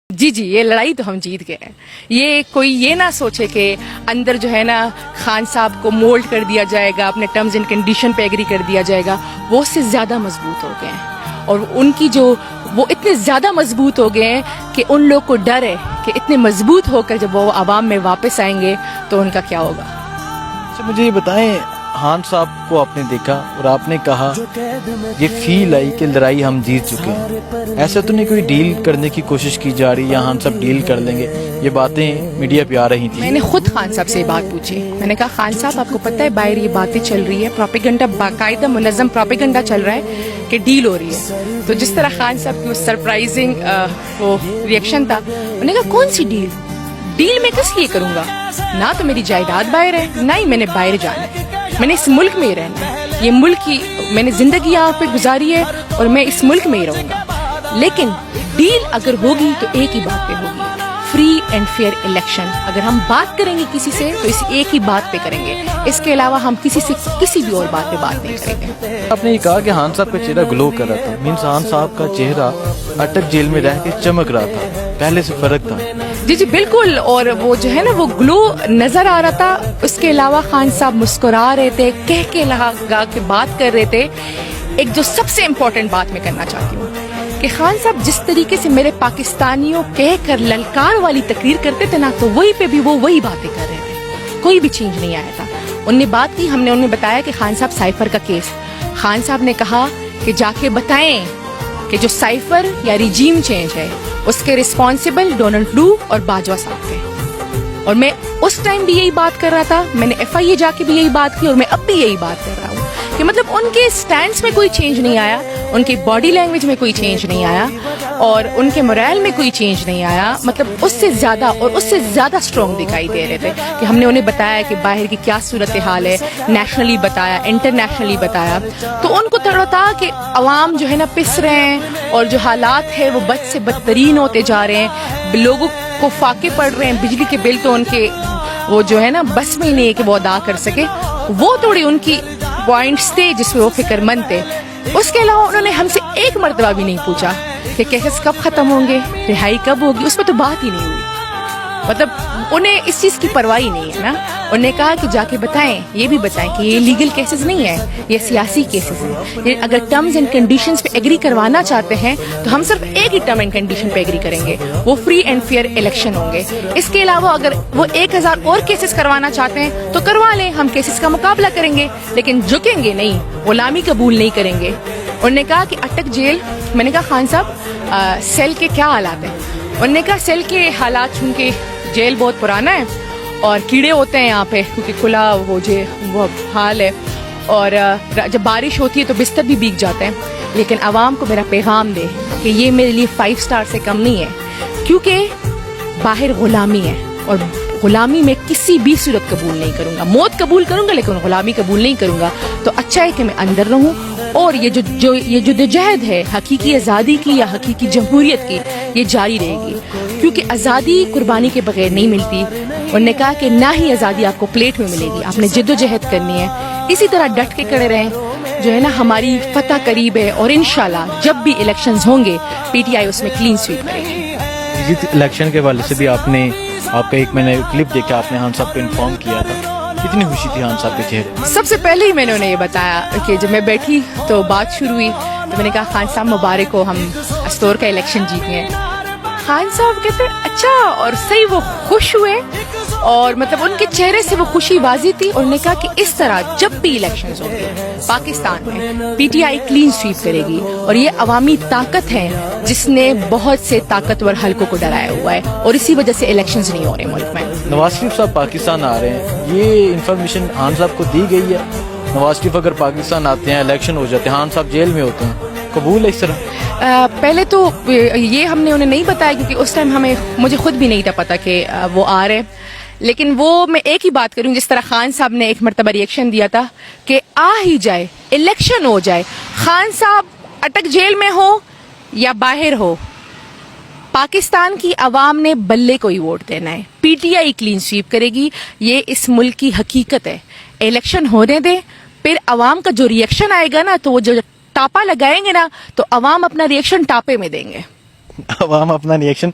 جی جی یہ لڑائی تو ہم جیت گئے ہیں. یہ کوئی یہ نہ سوچے کہ اندر جو ہے نا خان صاحب کو مولڈ کر دیا جائے گا, اپنے ٹرمز اینڈ کنڈیشن پہ ایگری کر دیا جائے گا. وہ اس سے زیادہ مضبوط ہو گئے ہیں, اور ان کی جو وہ اتنے زیادہ مضبوط ہو گئے ہیں کہ ان لوگ کو ڈر ہے کہ اتنے مضبوط ہو کر جب وہ عوام میں واپس آئیں گے تو ان کا کیا ہوگا. اچھا مجھے یہ بتائیں, خان صاحب کو آپ نے دیکھا اور آپ نے کہا یہ فیل آئی کہ لڑائی ہم جیت چکے ہیں, ایسا تو نہیں کوئی ڈیل کرنے کی کوشش کی جا رہی یا خان صاحب ڈیل کر لیں گے؟ یہ باتیں میڈیا پہ آ رہی تھیں. میں نے خود خان صاحب سے یہ بات پوچھی. میں نے کہا خان صاحب آپ کو پتہ ہے باہر یہ باتیں چل رہی ہے, پروپیگنڈا, باقاعدہ منظم پروپیگنڈا چل رہا ہے کہ ڈیل ہو رہی ہے. تو جس طرح خان صاحب کی سرپرائزنگ وہ ریئیکشن تھا, میں نے کہا کون سی ڈیل؟ ڈیل میں کس لیے کروں گا؟ نہ تو میری جائیداد باہر ہے, نہ ہی میں نے باہر جانا ہے. میں نے اس ملک میں ہی رہنا ہے, یہ ملک کی میں نے زندگی یہاں پہ گزاری ہے اور میں اس ملک میں ہی رہوں گا. لیکن ڈیل اگر ہوگی تو ایک ہی بات پہ ہوگی, فری اینڈ فیئر الیکشن. اگر ہم بات کریں گے کسی سے تو اس ایک ہی بات پہ کریں گے, اس کے علاوہ ہم کسی سے کسی بھی اور بات پہ بات نہیں کریں گے. آپ نے یہ کہا کہ خان صاحب کا چہرہ گلو کر رہا تھا, مینس خان صاحب کا چہرہ اٹک جیل میں رہ کے چمک رہا تھا, پہلے سے فرق تھا. جی جی بالکل, اور وہ جو ہے نا وہ گلو نظر آ رہا تھا. اس کے علاوہ خان صاحب مسکرا رہے تھے, کہہ کے لگا کے بات کر رہے تھے. ایک جو سب سے امپورٹنٹ بات میں کرنا چاہتی ہوں کہ خان صاحب جس طریقے سے میرے پاکستانیوں کہہ کر للکار والی تقریر کرتے تھے نا, تو وہی پہ بھی وہ وہی باتیں کر رہے تھے, کوئی بھی چینج نہیں آیا تھا. انہوں نے بات کی, ہم نے انہیں بتایا کہ خان صاحب سائفر کا کیس, خان صاحب نے کہا کہ جا کے بتائیں کہ جو سائفر یا ریجیم چینج ہے اس کے رسپانسبل ڈونلڈ لو اور باجوہ صاحب تھے. اور میں اس ٹائم بھی یہی بات کر رہا تھا, میں نے ایف آئی اے جا کے بھی یہی بات کی, اور میں اب بھی یہی بات کر رہا ہوں کہ مطلب ان کے سٹینڈز میں کوئی چینج نہیں آیا, ان کی باڈی لینگویج میں کوئی چینج نہیں آیا, اور ان کے مورائل میں کوئی چینج نہیں آیا. مطلب اس سے زیادہ اور اس سے زیادہ اسٹرانگ دکھائی دے رہے تھے کہ ہم نے انہیں بتایا کہ باہر کی کیا صورتحال ہے, نیشنلی بتایا, انٹرنیشنلی بتایا. تو ان کو تھوڑا تھا کہ عوام جو ہے نا پس رہے ہیں, اور جو حالات ہے وہ بد سے بدترین ہوتے جا رہے ہیں, لوگوں کو فاقے پڑ رہے ہیں, بجلی کے بل تو ان کے وہ جو ہے نا بس میں ہی نہیں ہے کہ وہ ادا کر سکے. وہ تھوڑی ان کی پوائنٹس تھے جس پہ وہ فکر مند تھے. اس کے علاوہ انہوں نے ہم سے ایک مرتبہ بھی نہیں پوچھا کہ کیسز کب ختم ہوں گے, رہائی کب ہوگی, اس پہ تو بات ہی نہیں ہوئی. مطلب انہیں اس چیز کی پرواہ نہیں ہے نا. انہوں نے کہا کہ جا کے بتائیں, یہ بھی بتائیں کہ یہ لیگل کیسز نہیں ہے, یہ سیاسی کیسز ہیں. یہ اگر ٹرمز اینڈ کنڈیشنز پہ ایگری کروانا چاہتے ہیں تو ہم صرف ایک ہی ٹرم اینڈ کنڈیشن پہ ایگری کریں گے, وہ فری اینڈ فیئر الیکشن ہوں گے. اس کے علاوہ اگر وہ 1000 اور کیسز کروانا چاہتے ہیں تو کروا لیں, ہم کیسز کا مقابلہ کریں گے, لیکن جھکیں گے نہیں, غلامی قبول نہیں کریں گے. انہوں نے کہا کہ اٹک جیل, میں نے کہا خان صاحب سیل کے کیا حالات ہیں؟ انہوں نے کہا سیل کے حالات چونکہ جیل بہت پرانا ہے اور کیڑے ہوتے ہیں یہاں پہ کیونکہ کھلا وہ حال ہے, اور جب بارش ہوتی ہے تو بستر بھی بھیگ جاتے ہیں. لیکن عوام کو میرا پیغام دے کہ یہ میرے لیے 5 اسٹار سے کم نہیں ہے, کیونکہ باہر غلامی ہے, اور غلامی میں کسی بھی صورت قبول نہیں کروں گا. موت قبول کروں گا لیکن غلامی قبول نہیں کروں گا. تو اچھا ہے کہ میں اندر رہوں, اور یہ جدوجہد ہے حقیقی آزادی کی یا حقیقی جمہوریت کی, یہ جاری رہے گی, کیونکہ آزادی قربانی کے بغیر نہیں ملتی. انہوں نے کہا کہ نہ ہی آزادی آپ کو پلیٹ میں ملے گی, آپ نے جدوجہد کرنی ہے. اسی طرح ڈٹ کے کھڑے رہیں, جو ہے نا ہماری فتح قریب ہے, اور انشاءاللہ جب بھی الیکشنز ہوں گے پی ٹی آئی اس میں کلین سویپ کرے گی. الیکشن کے حوالے سے بھی آپ کا ایک میں نے کلپ دیکھا, آپ نے خان صاحب کو انفارم کیا تھا, کتنی خوشی تھی خان صاحب کے چہرے؟ سب سے پہلے ہی میں نے انہیں یہ بتایا کہ جب میں بیٹھی تو بات شروع ہوئی تو میں نے کہا خان صاحب مبارک ہو, ہم استور کا الیکشن جیت گئے. خان صاحب کہتے اچھا, اور صحیح وہ خوش ہوئے, اور مطلب ان کے چہرے سے وہ خوشی واضح تھی. انہوں نے کہا کہ اس طرح جب بھی الیکشنز ہوں گے پاکستان میں P T I clean sweep کرے گی, اور یہ عوامی طاقت ہے جس نے بہت سے طاقتور حلقوں کو ڈرایا ہوا ہے, اور اسی وجہ سے الیکشنز نہیں ہو رہے ملک میں. نواز شریف صاحب پاکستان آ رہے ہیں, یہ انفارمیشن خان صاحب کو دی گئی ہے؟ نواز شریف اگر پاکستان آتے ہیں, الیکشن ہو جاتے ہیں, خان صاحب جیل میں ہوتے ہیں, قبول ہے اس طرح؟ پہلے تو یہ ہم نے انہیں نہیں بتایا, کیونکہ اس ٹائم مجھے خود بھی نہیں تھا پتا کہ وہ آ رہے. لیکن وہ میں ایک ہی بات کروں, جس طرح خان صاحب نے ایک مرتبہ ریئیکشن دیا تھا کہ آ ہی جائے, الیکشن ہو جائے, خان صاحب اٹک جیل میں ہو یا باہر ہو, پاکستان کی عوام نے بلے کو ہی ووٹ دینا ہے. P T I clean sweep کرے گی, یہ اس ملک کی حقیقت ہے. الیکشن ہونے دیں, پھر عوام کا جو ریئیکشن آئے گا نا, تو وہ جو ٹاپا لگائیں گے نا, تو عوام اپنا ریئیکشن ٹاپے میں دیں گے. عوام اپنا ریئیکشن